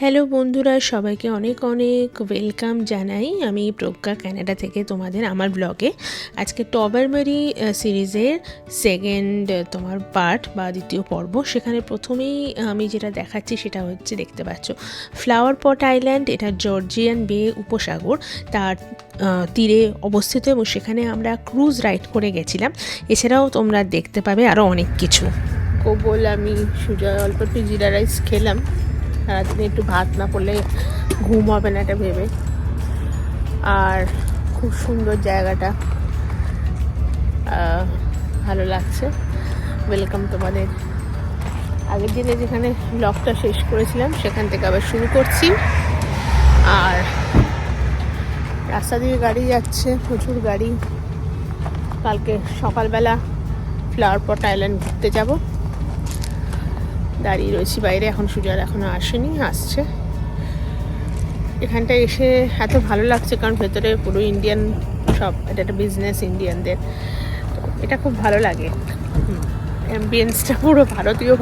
Hello বন্ধুরা, সবাইকে অনেক অনেক ওয়েলকাম জানাই। আমি প্রজ্ঞা, কানাডা থেকে তোমাদের আমার ব্লগে। আজকে টবারমেরি সিরিজের সেকেন্ড তোমার পার্ট বা দ্বিতীয় পর্ব। সেখানে প্রথমেই আমি যেটা দেখাচ্ছি সেটা হচ্ছে, দেখতে পাচ্ছ, ফ্লাওয়ার পট আইল্যান্ড। এটা জর্জিয়ান বে উপসাগর, তার তীরে অবস্থিত, এবং সেখানে আমরা ক্রুজ রাইড করে গেছিলাম। এছাড়াও তোমরা দেখতে পাবে আরও অনেক কিছু। গোবল আমি সুজয় অল্প একটু জিরা রাইস খেলাম। সারাদিনে একটু ভাত না পড়লে ঘুম হবে না এটা ভেবে। আর খুব সুন্দর জায়গাটা, ভালো লাগছে। ওয়েলকাম তোমাদের। আগের দিনে যেখানে ব্লগটা শেষ করেছিলাম সেখান থেকে আবার শুরু করছি। আর রাস্তা দিয়ে গাড়ি যাচ্ছে, প্রচুর গাড়ি। কালকে সকালবেলা ফ্লাওয়ার পট আইল্যান্ড ঘুরতে যাব। দাঁড়িয়ে রয়েছি বাইরে, এখন সুজার এখনও আসেনি, আসছে। এখানটায় এসে এত ভালো লাগছে কারণ ভেতরে পুরো ইন্ডিয়ান সব, এটা একটা বিজনেস ইন্ডিয়ানদের, তো এটা খুব ভালো লাগে। অ্যাম্বিয়েন্সটা পুরো ভারতীয়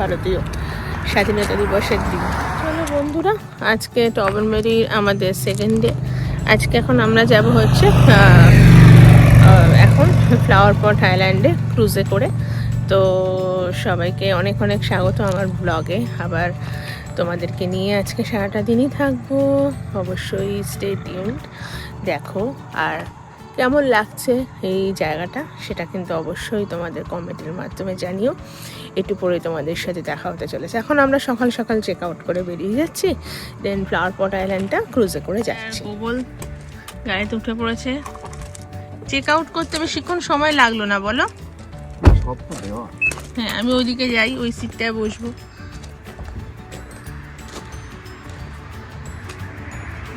স্বাধীনতা দিবসের দিন। চলো বন্ধুরা, আজকে টবারমেরি আমাদের সেকেন্ড ডে। আজকে এখন আমরা যাব হচ্ছে এখন ফ্লাওয়ার পট আইল্যান্ডে ক্রুজে করে। তো সবাইকে অনেক অনেক স্বাগত আমার ব্লগে। আবার তোমাদেরকে নিয়ে আজকে সারাটা দিনই থাকবো। অবশ্যই স্টে টিউনড, দেখো। আর কেমন লাগছে এই জায়গাটা সেটা কিন্তু অবশ্যই তোমাদের কমেন্টের মাধ্যমে জানিও। একটু পরেই তোমাদের সাথে দেখা হতে চলেছে। এখন আমরা সকাল সকাল চেক আউট করে বেরিয়ে যাচ্ছি, দেন ফ্লাওয়ার পট আইল্যান্ডটা ক্রুজে করে যাচ্ছি। গোবল গাড়িতে উঠে পড়েছে। চেক আউট করতে বেশিক্ষণ সময় লাগলো না, বলো? হ্যাঁ, আমি ওইদিকে যাই, ওই সিটটায় বসবো।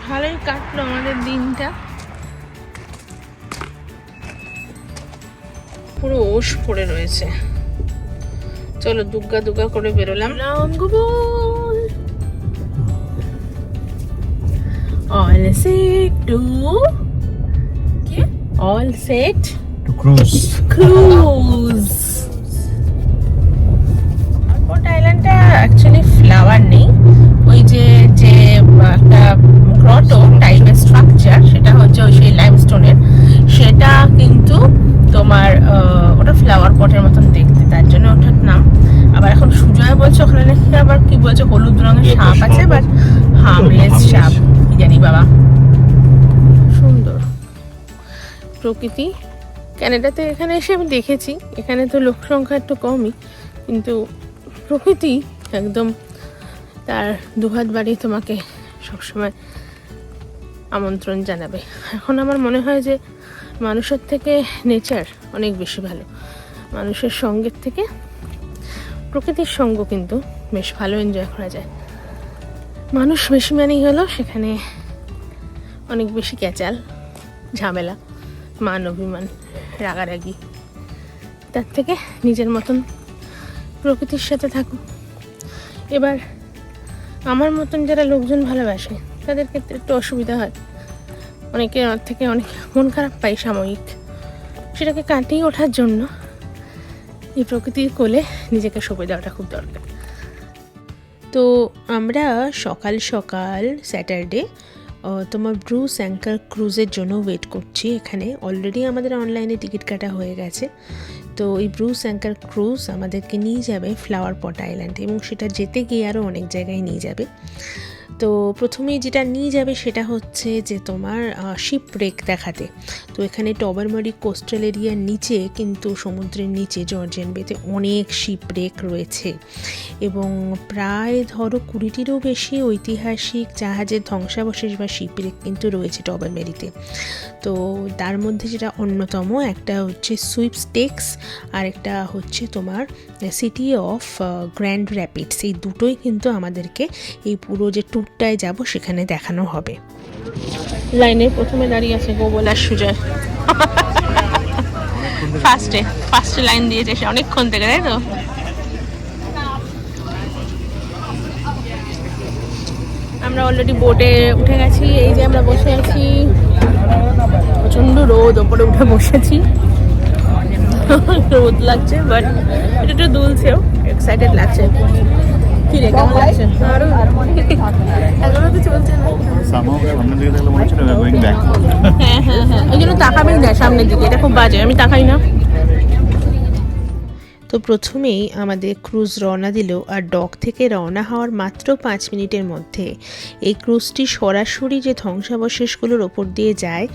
ভালোই কাটলো আমাদের দিনটা। পুরো ওশ পড়ে রয়েছে। চলো দুগ্গা দুগ্গা করে বেরোলাম। All set to all set to cruise. পট আইল্যান্ডটা অ্যাকচুয়ালি ফ্লাওয়ার নেই, ওই যে একটা গ্রটো টাইপের স্ট্রাকচার, সেটা হচ্ছে ওই সেই লাইমস্টোনের, সেটা কিন্তু তোমার ওটা ফ্লাওয়ার পটের মতন দেখতে, তার জন্য ওটার নাম। আবার এখন সুজয় বলছে ওখানে নাকি আবার কি বলছে, হলুদ রঙের সাপ আছে, বাট হার্মলেস সাপ, কি জানি বাবা। সুন্দর প্রকৃতি। ক্যানাডাতে এখানে এসে আমি দেখেছি, এখানে তো লোক সংখ্যা একটু কমই, কিন্তু প্রকৃতি একদম তার দুহাত বাড়িয়ে তোমাকে সবসময় আমন্ত্রণ জানাবে। এখন আমার মনে হয় যে মানুষের থেকে নেচার অনেক বেশি ভালো। মানুষের সঙ্গের থেকে প্রকৃতির সঙ্গ কিন্তু বেশ ভালো এনজয় করা যায়। মানুষ বেশি মানেই হলো সেখানে অনেক বেশি ক্যাচাল, ঝামেলা, মান অভিমান, রাগারাগি। তার থেকে নিজের মতন প্রকৃতির সাথে থাকো। এবার আমার মতন যারা লোকজন ভালোবাসে তাদের ক্ষেত্রে একটু অসুবিধা হয়, অনেকের থেকে অনেক মন খারাপ পাই সাময়িক, সেটাকে কাটিয়ে ওঠার জন্য এই প্রকৃতির কোলে নিজেকে সঁপে দেওয়াটা খুব দরকার। তো আমরা সকাল সকাল স্যাটারডে তোমার ব্রুস অ্যাঙ্কার ক্রুজের জন্য ওয়েট করছি। এখানে অলরেডি আমাদের অনলাইনে টিকিট কাটা হয়ে গেছে। তো এই ব্রুস অ্যাঙ্কার ক্রুজ আমাদেরকে নিয়ে যাবে ফ্লাওয়ার পট আইল্যান্ডে, এবং সেটা যেতে গিয়ে আরও অনেক জায়গায় নিয়ে যাবে। তো প্রথমেই যেটা নিয়ে যাবে সেটা হচ্ছে যে তোমার শিপ রেক দেখাতে। তো এখানে টবারমেরি কোস্টাল এরিয়ার নিচে, কিন্তু সমুদ্রের নিচে জর্জিয়ান বেতে অনেক শিপ রেক রয়েছে, এবং প্রায় ধরো 20টিরও বেশি ঐতিহাসিক জাহাজের ধ্বংসাবশেষ বা শিপ রেক কিন্তু রয়েছে টবারমেরিতে। তো তার মধ্যে যেটা অন্যতম, একটা হচ্ছে সুইপস্টেক্স, আর একটা হচ্ছে তোমার সিটি অফ গ্র্যান্ড র্যাপিডস। এই দুটোই কিন্তু আমাদেরকে এই পুরো যে ট্যুরটায় যাব সেখানে দেখানো হবে। লাইনের প্রথমে দাঁড়িয়ে আছে গোবল আর সুজয়। ফার্স্টে লাইন দিয়েছে সে অনেকক্ষণ থেকে, তাই তো? আমরা অলরেডি বোটে উঠে গেছি। এই যে আমরা বসে আছি, প্রচণ্ড রোদ, ওপরে উঠে বসেছি, রোদ লাগছে, বাট এটা একটু দুলছেও, এক্সাইটেড লাগছে। কি রে, কেমন লাগছে? বলছে না। সামনের দিকে দেখলে মনে হচ্ছে গোয়িং ব্যাক। হ্যাঁ হ্যাঁ হ্যাঁ, ওই জন্য তাকাবেই না সামনের দিকে, এটা খুব বাজে, আমি তাকাই না। তো প্রথমেই আমাদের ক্রুজ রওনা দিল, আর ডক থেকে রওনা হওয়ার মাত্র 5 মিনিটের মধ্যে এই ক্রুজটি সরাসরি যে ধ্বংসাবশেষগুলোর ওপর দিয়ে যায়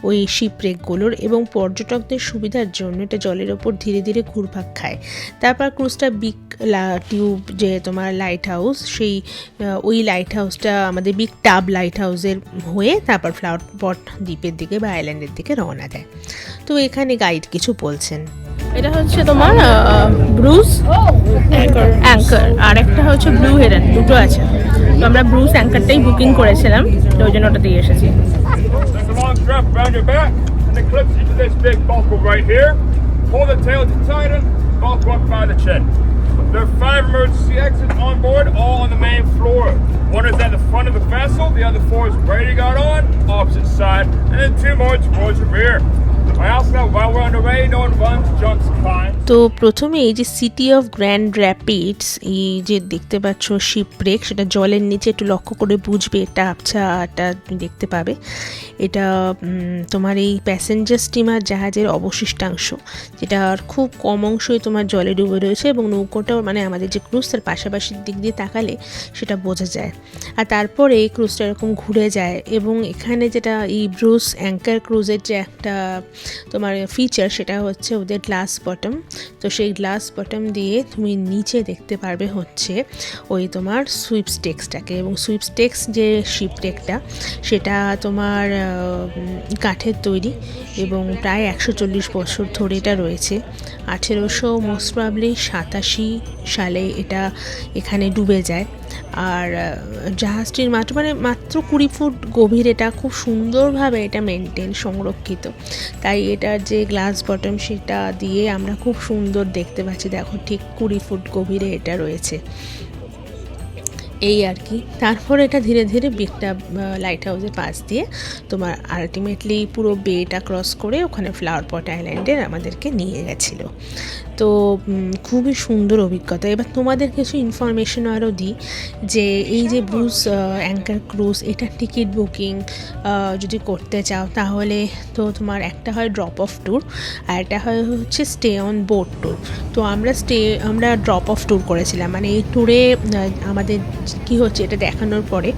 ওই শিপরেকগুলোর, এবং পর্যটকদের সুবিধার জন্য এটা জলের ওপর ধীরে ধীরে ঘুরপাক খায়। তারপর ক্রুজটা বিগ টিউব যে তোমার লাইট হাউস, সেই ওই লাইট হাউসটা আমাদের বিগ টাব লাইট হাউসের হয়ে তারপর ফ্লাওয়ার পট দ্বীপের দিকে বা আইল্যান্ডের দিকে রওনা দেয়। তো এখানে গাইড কিছু বলছেন। এটা হচ্ছে তোমার ব্রুস অ্যাঙ্কার, আর একটা হচ্ছে ব্লু হেরন, দুটো আছে। তো আমরা ব্রুস অ্যাঙ্কারটাই বুকিং করেছিলাম, তো ওই জন্য ওটা দিয়ে এসেছি। There's a long strap around your back and it clips into this big buckle right here. Pull the tail to tighten, buckle up by the chin. There are 5 emergency exits on board, all on the main floor. One is at the front of the vessel, the other 4 is waiting out on, opposite side, and then 2 more towards the rear. তো প্রথমে এই যে city of grand Rapids, এই যে দেখতে পাচ্ছ শিপব্রেক, সেটা জলের নিচে একটু লক্ষ্য করে বুঝবে, এটা আবছাটা তুমি দেখতে পাবে। এটা তোমার এই প্যাসেঞ্জার স্টিমার জাহাজের অবশিষ্টাংশ, যেটা খুব কম অংশই তোমার জলে ডুবে রয়েছে, এবং নৌকোটাও মানে আমাদের যে ক্রুজ তার পাশাপাশি দিক দিয়ে তাকালে সেটা বোঝা যায়। আর তারপরে এই ক্রুজটা এরকম ঘুরে যায়, এবং এখানে যেটা এই ব্রুস অ্যাঙ্কার ক্রুজের যে একটা তোমার ফিচার, সেটা হচ্ছে ওদের গ্লাস বটম। তো সেই গ্লাস বটম দিয়ে তুমি নিচে দেখতে পারবে হচ্ছে ওই তোমার সুইপস্টেক্সটাকে, এবং সুইপস্টেক্স যে শিপরেকটা সেটা তোমার কাঠের তৈরি, এবং প্রায় 140 বছর ধরে এটা রয়েছে। 1887 সালে এটা এখানে ডুবে যায়। আর জাহাজটির মাত্র 20 ফুট গভীর, এটা খুব সুন্দরভাবে এটা মেনটেন সংরক্ষিত, তাই এটার যে গ্লাস বটম সেটা দিয়ে আমরা খুব সুন্দর দেখতে পাচ্ছি। দেখো ঠিক 20 ফুট গভীরে এটা রয়েছে, এই আর কি। তারপর এটা ধীরে ধীরে বিগটা লাইট হাউসের পাশ দিয়ে তোমার আলটিমেটলি পুরো বেটা ক্রস করে ওখানে ফ্লাওয়ার পট আইল্যান্ডে আমাদেরকে নিয়ে গেছিলো। তো খুবই সুন্দর অভিজ্ঞতা। এবার তোমাদের কিছু ইনফরমেশন আরও দিই, যে এই যে ব্রুস অ্যাঙ্কার ক্রুজ, এটার টিকিট বুকিং যদি করতে চাও তাহলে তো তোমার একটা হয় ড্রপ অফ ট্যুর, আর একটা হয় হচ্ছে স্টে অন বোট ট্যুর। তো আমরা ড্রপ অফ ট্যুর করেছিলাম, মানে এই ট্যুরে আমাদের কি হচ্ছে এটা দেখানোর পরে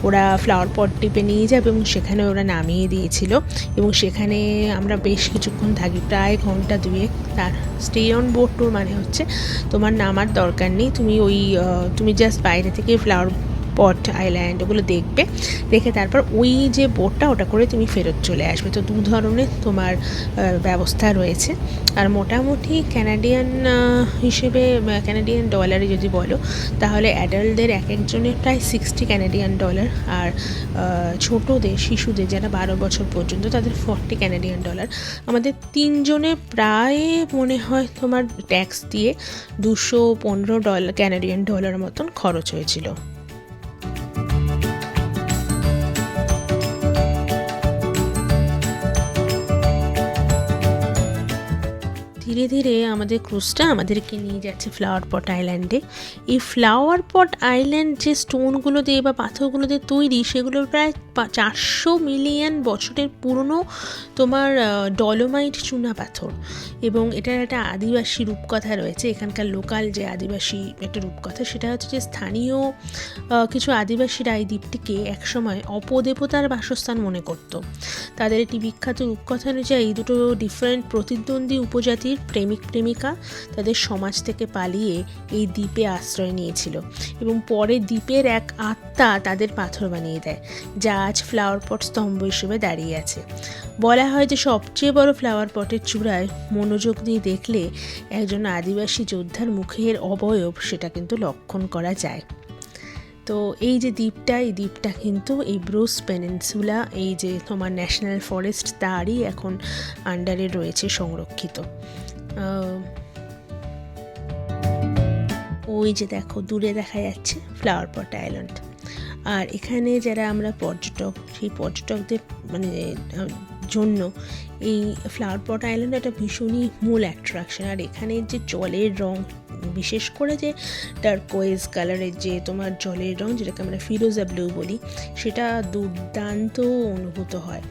ওরা ফ্লাওয়ার পট টিপে নিয়ে যাবে, এবং সেখানে ওরা নামিয়ে দিয়েছিল, এবং সেখানে আমরা বেশ কিছুক্ষণ থাকি, প্রায় ঘন্টা 2। তার স্টে অন বোট ট্যুর মানে হচ্ছে তোমার নামার দরকার নেই, তুমি জাস্ট বাইরে থেকে ফ্লাওয়ার পট আইল্যান্ড ওগুলো দেখে তারপর ওই যে বোটটা ওটা করে তুমি ফেরত চলে আসবে। তো 2 ধরনের তোমার ব্যবস্থা রয়েছে। আর মোটামুটি কানাডিয়ান হিসেবে, কানাডিয়ান ডলারে যদি বলো, তাহলে অ্যাডাল্টদের এক একজনের প্রায় $60 কানাডিয়ান, আর ছোটোদের শিশুদের যারা 12 বছর পর্যন্ত তাদের $40 কানাডিয়ান। আমাদের 3 জনে প্রায় মনে হয় তোমার ট্যাক্স দিয়ে $215 কানাডিয়ান মতন খরচ হয়েছিল। ধীরে ধীরে আমাদের ক্রুজটা আমাদেরকে নিয়ে যাচ্ছে ফ্লাওয়ার পট আইল্যান্ডে। এই ফ্লাওয়ার পট আইল্যান্ড যে স্টোনগুলো দিয়ে বা পাথরগুলো দিয়ে তৈরি, সেগুলো প্রায় 400 মিলিয়ন বছরের পুরনো তোমার ডলোমাইট চুনা পাথর, এবং এটার একটা আদিবাসী রূপকথা রয়েছে। এখানকার লোকাল যে আদিবাসী একটা রূপকথা, সেটা হচ্ছে যে স্থানীয় কিছু আদিবাসীরা এই দ্বীপটিকে একসময় অপদেবতার বাসস্থান মনে করত। তাদের একটি বিখ্যাত রূপকথা অনুযায়ী 2 ডিফারেন্ট প্রতিদ্বন্দ্বী উপজাতির প্রেমিক প্রেমিকা তাদের সমাজ থেকে পালিয়ে এই দ্বীপে আশ্রয় নিয়েছিল, এবং পরে দ্বীপের এক আত্মা তাদের পাথর বানিয়ে দেয়, যা আজ ফ্লাওয়ার পট স্তম্ভ হিসেবে দাঁড়িয়ে আছে। বলা হয় যে সবচেয়ে বড় ফ্লাওয়ার পটের চূড়ায় মনোযোগ দিয়ে দেখলে একজন আদিবাসী যোদ্ধার মুখের অবয়ব সেটা কিন্তু লক্ষণ করা যায়। তো এই যে দ্বীপটা, এই দ্বীপটা কিন্তু এই ব্রুস পেনিনসুলা, এই যে তোমার ন্যাশনাল ফরেস্ট, তারই এখন আন্ডারে রয়েছে সংরক্ষিত। ওই যে দেখো দূরে দেখা যাচ্ছে ফ্লাওয়ার পট আইল্যান্ড। আর এখানে যারা আমরা পর্যটক, সেই পর্যটকদের মানে জন্য এই ফ্লাওয়ার পট আইল্যান্ড একটা ভীষণই মূল অ্যাট্রাকশন। আর এখানে যে জলের রং বিশেষ করে যে টার্কোয়েজ কালারের যে তোমার জলের রং, যেটাকে আমরা ফিরোজা ব্লু বলি, সেটা দুর্দান্ত অনুভূত হয়।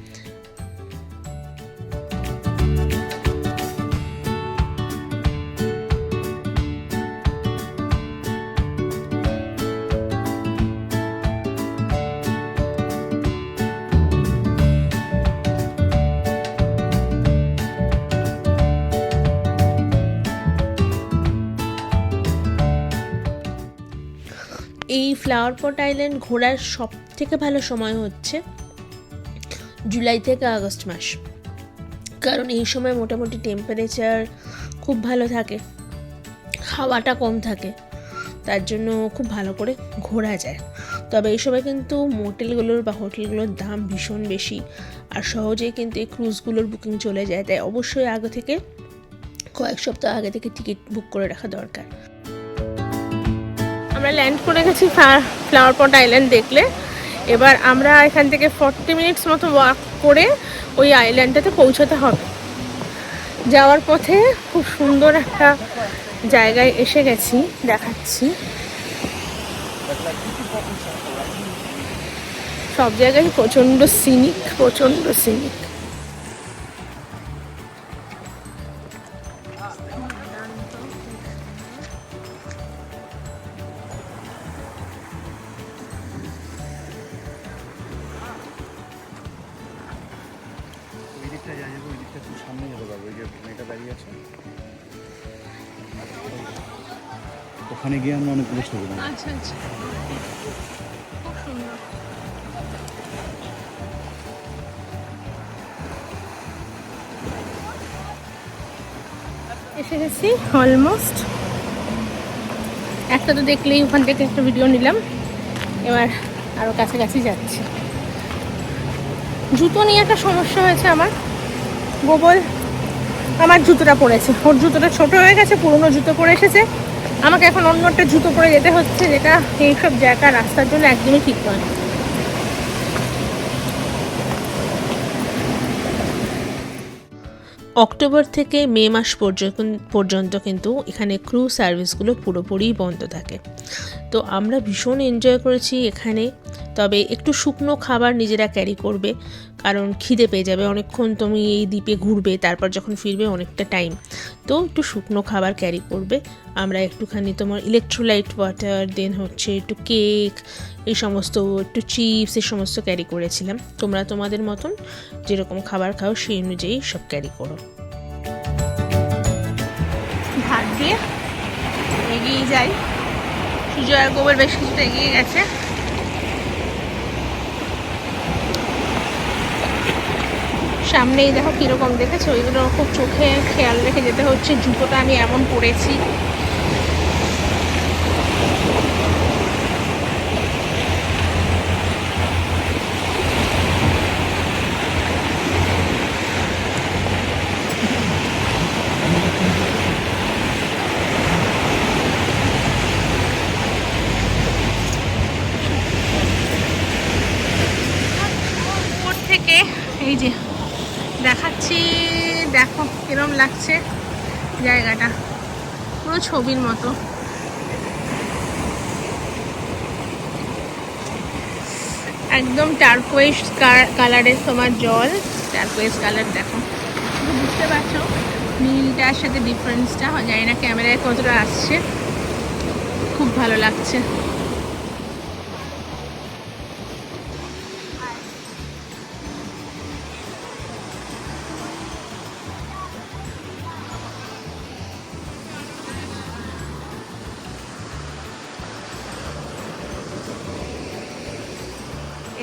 এই ফ্লাওয়ার পট আইল্যান্ড ঘোরার সব থেকে ভালো সময় হচ্ছে জুলাই থেকে আগস্ট মাস, কারণ এই সময় মোটামুটি টেম্পারেচার খুব ভালো থাকে, হাওয়াটা কম থাকে, তার জন্য খুব ভালো করে ঘোরা যায়। তবে এই সময় কিন্তু মোটেলগুলোর বা হোটেলগুলোর দাম ভীষণ বেশি, আর সহজেই কিন্তু এই ক্রুজগুলোর বুকিং চলে যায়, তাই অবশ্যই আগে থেকে কয়েক সপ্তাহ আগে থেকে টিকিট বুক করে রাখা দরকার। আমরা ল্যান্ড করে গেছি ফ্লাওয়ার পট আইল্যান্ড দেখলে। এবার আমরা এখান থেকে 40 মিনিটস মতো ওয়াক করে ওই আইল্যান্ডটাতে পৌঁছতে হবে। যাওয়ার পথে খুব সুন্দর একটা জায়গায় এসে গেছি, দেখাচ্ছি। সব জায়গায় প্রচণ্ড সিনিক। সামনে যেতে পারবো, ওই যে মেয়েটা দাঁড়িয়ে আছে ওখানে গিয়ে আমরা অনেকগুলো ছবি নেব। আচ্ছা আচ্ছা, খুব সুন্দর। এসে গেছি অলমোস্ট। একটা তো দেখলেই ওখান থেকে একটা ভিডিও নিলাম, এবার আরও কাছাকাছি যাচ্ছি। জুতো নিয়ে একটা সমস্যা হয়েছে আমার। গোবল আমার জুতোটা পরেছে, ওর জুতোটা ছোট হয়ে গেছে, পুরনো জুতো পরে এসেছে। আমাকে এখন অন্য একটা জুতো পরে যেতে হচ্ছে, যেটা এইসব জায়গা রাস্তার জন্য একদমই ঠিক নয়। অক্টোবর থেকে মে মাস পর্যন্ত কিন্তু এখানে ক্রুজ সার্ভিসগুলো পুরোপুরি বন্ধ থাকে। তো আমরা ভীষণ এনজয় করেছি এখানে। তবে একটু শুকনো খাবার নিজেরা ক্যারি করবে, কারণ খিদে পেয়ে যাবে। অনেকক্ষণ তুমি এই দ্বীপে ঘুরবে, তারপর যখন ফিরবে অনেকটা টাইম, তো একটু শুকনো খাবার ক্যারি করবে। আমরা একটুখানি তোমার ইলেকট্রোলাইট ওয়াটার, দেন হচ্ছে একটু কেক, এই সমস্ত, একটু চিপস, এই সমস্ত ক্যারি করেছিলাম। তোমরা তোমাদের মতন যেরকম খাবার খাও সেই অনুযায়ী সব ক্যারি করো। ঘাট দিয়ে এগিয়ে যাই। সুজয় আর গোবর বেশ কিছুটা এগিয়ে গেছে। সামনেই দেখো কীরকম দেখেছো, ওইগুলো খুব চোখে খেয়াল রেখে যেতে হচ্ছে। জুতোটা আমি এমন পরেছি। থেকে এই যে দেখাচ্ছি, দেখো কিরম লাগছে জায়গাটা, পুরো ছবির মতো। একদম টার্কোয়েজ কালারের তোমার জল, টার্কোয়েজ কালার দেখো, বুঝতে পারছো নীলটার সাথে ডিফারেন্সটা। জানি না ক্যামেরায় কতটা আসছে, খুব ভালো লাগছে।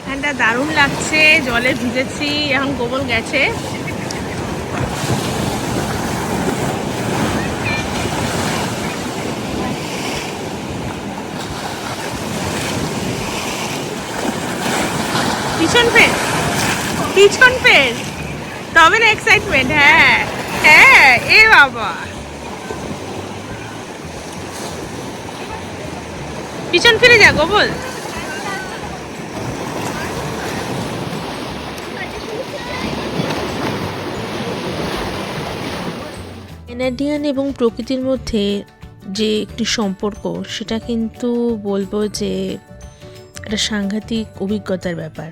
এখানটা দারুণ লাগছে, জলে ভিজেছি, এখন গোবল গেছে। পিছন ফের তবে না এক্সাইটমেন্ট। হ্যাঁ হ্যাঁ, এ বাবা, পিছন ফিরে যা গোবল। ক্যানাডিয়ান এবং প্রকৃতির মধ্যে যে একটি সম্পর্ক, সেটা কিন্তু বলবো যে একটা সাংঘাতিক অভিজ্ঞতার ব্যাপার।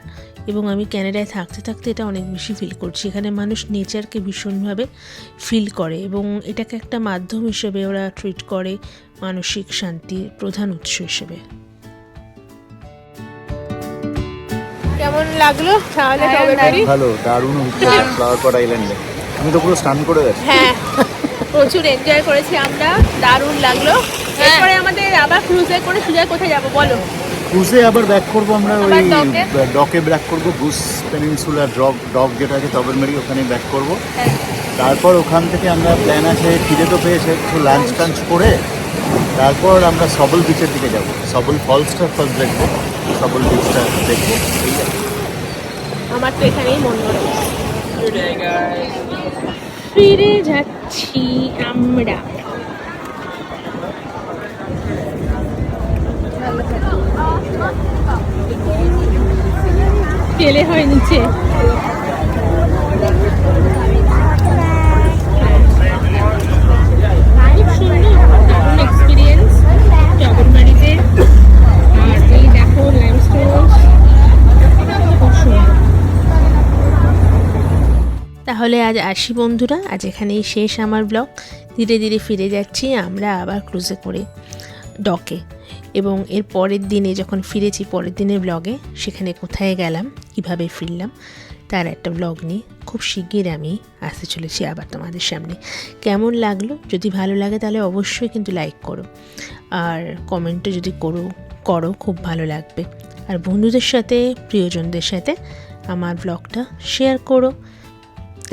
এবং আমি ক্যানাডায় থাকতে থাকতে এটা অনেক বেশি ফিল করছি। এখানে মানুষ নেচারকে ভীষণভাবে ফিল করে এবং এটাকে একটা মাধ্যম হিসেবে ওরা ট্রিট করে, মানসিক শান্তির প্রধান উৎস হিসেবে। কেমন লাগলো তাহলে টবেবেরি? ভালো, দারুণ অভিজ্ঞতা ফ্লাওয়ার পট আইল্যান্ডে। আমি তো পুরো স্নান করে গেছি। হ্যাঁ, প্রচুর এনজয় করেছি আমরা, দারুণ লাগলো। এরপরে আমাদের আবার ক্রুজে করে সোজা কোথায় যাবো বলো? ক্রুজে আবার ব্যাক করবো আমরা, ওই আবার ডকে? ডকে ব্যাক করবো। বুস পেনিনসুলা ডক যেটা আছে টবেরমেরি, ওখানে ব্যাক করবো। তারপর ওখান থেকে আমরা প্ল্যান আছে, খিদে তো পেয়েছে, একটু লাঞ্চ টাঞ্চ করে তারপর আমরা সবল বিচের দিকে যাবো। সবল ফলসটা ফার্স্ট দেখবো, সবল বিচটা দেখবো। আমার তো এখানেই মন করে ফিরে যাচ্ছি আমরা। পেলে হয় নিচে। খুব সুন্দর, দারুণ এক্সপিরিয়েন্স টবেরমেরিতে। আর এই দেখো লাইমস্টোন, খুব সুন্দর। তাহলে আজ আসি বন্ধুরা, আজ এখানেই শেষ আমার ব্লগ। ধীরে ধীরে ফিরে যাচ্ছি আমরা আবার ক্রুজে করে ডকে। এবং এর পরের দিনে যখন ফিরেছি, পরের দিনের ব্লগে সেখানে কোথায় গেলাম, কিভাবে ফিরলাম, তার একটা ব্লগ নিয়ে খুব শিগগির আমি আসতে চলেছি আবার তোমাদের সামনে। কেমন লাগলো? যদি ভালো লাগে তাহলে অবশ্যই কিন্তু লাইক করো, আর কমেন্টও যদি করো খুব ভালো লাগবে। আর বন্ধুদের সাথে, প্রিয়জনদের সাথে আমার ব্লগটা শেয়ার করো।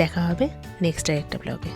দেখা হবে নেক্সট একটা ব্লগে।